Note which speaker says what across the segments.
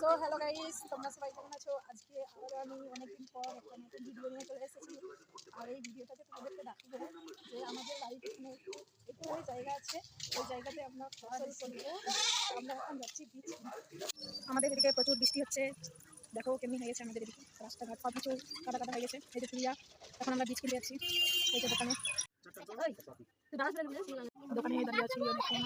Speaker 1: Hello guys, তোমরা সবাই কেমন আছো? আজকে আবার আমি অনেকদিন পর একটা নতুন ভিডিও নিয়ে চলে এসেছি। আর এই ভিডিওটাতে তোমাদেরকে দেখাবো যে আমাদের বাড়ির পিছনে একটুখানি জায়গা আছে, ওই জায়গাতে আমরা ফসল করবো। আমরা এখন যাচ্ছি বীজ কিনতে। আমাদের এদিকে প্রচুর বৃষ্টি হচ্ছে, দেখো কেমনি হয়ে গেছে আমাদের এদিকে রাস্তাঘাট সব কিছু কাটা কাটা হয়ে গেছে। এই যে প্রিয়া, এখন আমরা বীজ কিনতে যাচ্ছি এই যে দোকানে। দোকানে দাঁড়িয়ে আছি অনেকক্ষণ।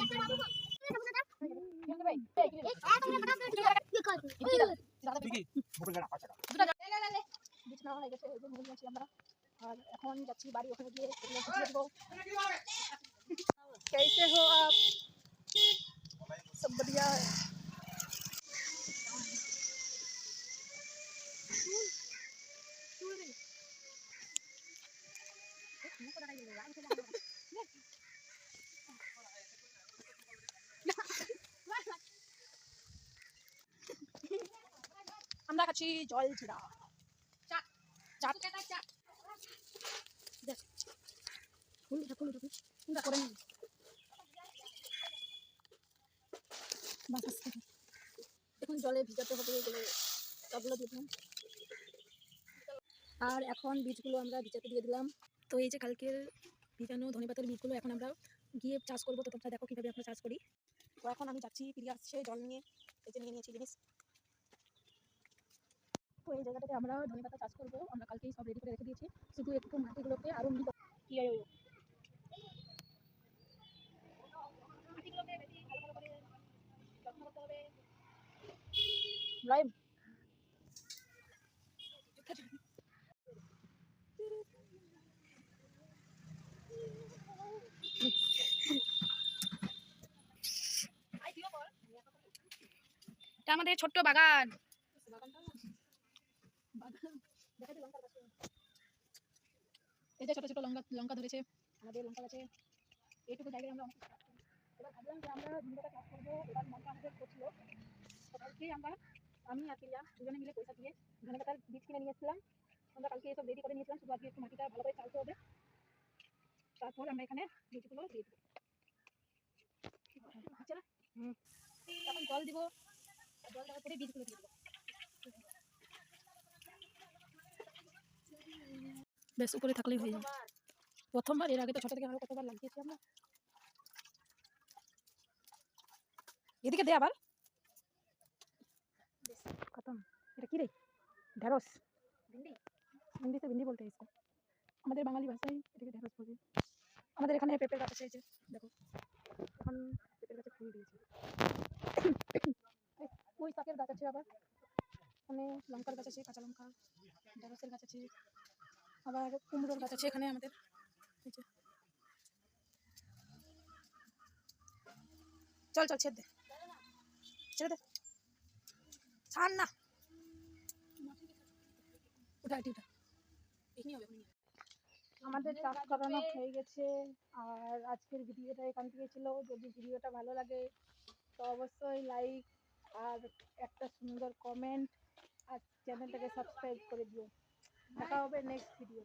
Speaker 1: আমরা আর এখন যাচ্ছি বাড়ি, ওখানে গিয়ে দেবো। कैसे हो आप? सब बढ़िया है। আমরা খাচ্ছি জল জিরা চাট চাট চাট দেখ ফুল করে নিই বাস আসতে এখন জলে ভিজাতে হবে এগুলো সবগুলো দিয়ে দিলাম। আর এখন বীজগুলো আমরা ভিজাতে দিয়ে দিলাম। তো এই যে কালকের ভিজানো ধনেপাতার বীজগুলো এখন আমরা গিয়ে চাষ করবো। তো তোমরা দেখো কীভাবে আমরা চাষ করি। তো এখন আমি যাচ্ছি, প্রিয়া আসছে জল নিয়ে, এই যে নিয়ে নিয়েছি জিনিস। তো এই জায়গাটাতে আমরা ধনেপাতা চাষ করবো। আমরা কালকেই সব রেডি করে রেখে দিয়েছি, শুধু একটু মাটিগুলোকে আরও কি মাটিগুলোকে বেশি ভালো করে যত্ন করতে হবে। লাইভ এটা আমাদের ছোট্ট বাগান। এই যে ছোট ছোট লঙ্কা ধরেছে আমাদের লঙ্কা গাছে। এইটুকু জায়গায় আমরা অনেক এবার ভাবলাম যে আমরা ধনেপাতা চাষ করবো। এবার মনটা আমাদের করছিল, কালকেই আমি আর প্রিয়া দুজনে মিলে পয়সা দিয়ে ধনেপাতার বীজ কিনে নিয়েছিলাম। আমরা কালকে এসব রেডি করে নিয়েছিলাম, শুধু আজকে একটু মাটিটা ভালো করে চালতে হবে, তারপর আমরা এখানে বীজগুলো দিয়ে দেবো। আচ্ছা এখন জল দিব, জল দেওয়ার পরে বীজগুলো দিয়ে দেবো। বেশ উপরে থাকলেই হয়ে যাবে। প্রথমবার, এর আগে তো ছোট থেকে আরো কতবার লাগিয়েছি আমরা। এদিকে দে আবার খতম। এটা কি রে? ঢেঁড়স, হিন্দি से भिंडी बोलते हैं इसको, আমাদের বাঙালি ভাষায় এটাকে ঢেঁড়স বলে। আমাদের এখানে পেঁপের গাছ আছে, এই যে দেখো এখন পেঁপের গাছে ফুল দিয়েছে। পুঁই শাকের গাছ আছে, আবার এখানে লঙ্কার গাছ আছে, কাঁচা লঙ্কা, ঢেঁড়সের গাছ আছে, আবার কুমড়োর গাছ আছে এখানে আমাদের। এই যে চল চল ছেড়ে দে, ছেড়ে দে, ছাড় না, উঠা এটি উঠা। আমাদের চাষ করানো হয়ে গেছে। আর আজকের ভিডিওটা এখান থেকে ছিল। যদি ভিডিওটা ভালো লাগে তো অবশ্যই লাইক আর একটা সুন্দর কমেন্ট আর চ্যানেলটাকে সাবস্ক্রাইব করে দিও। দেখা হবে নেক্সট ভিডিও।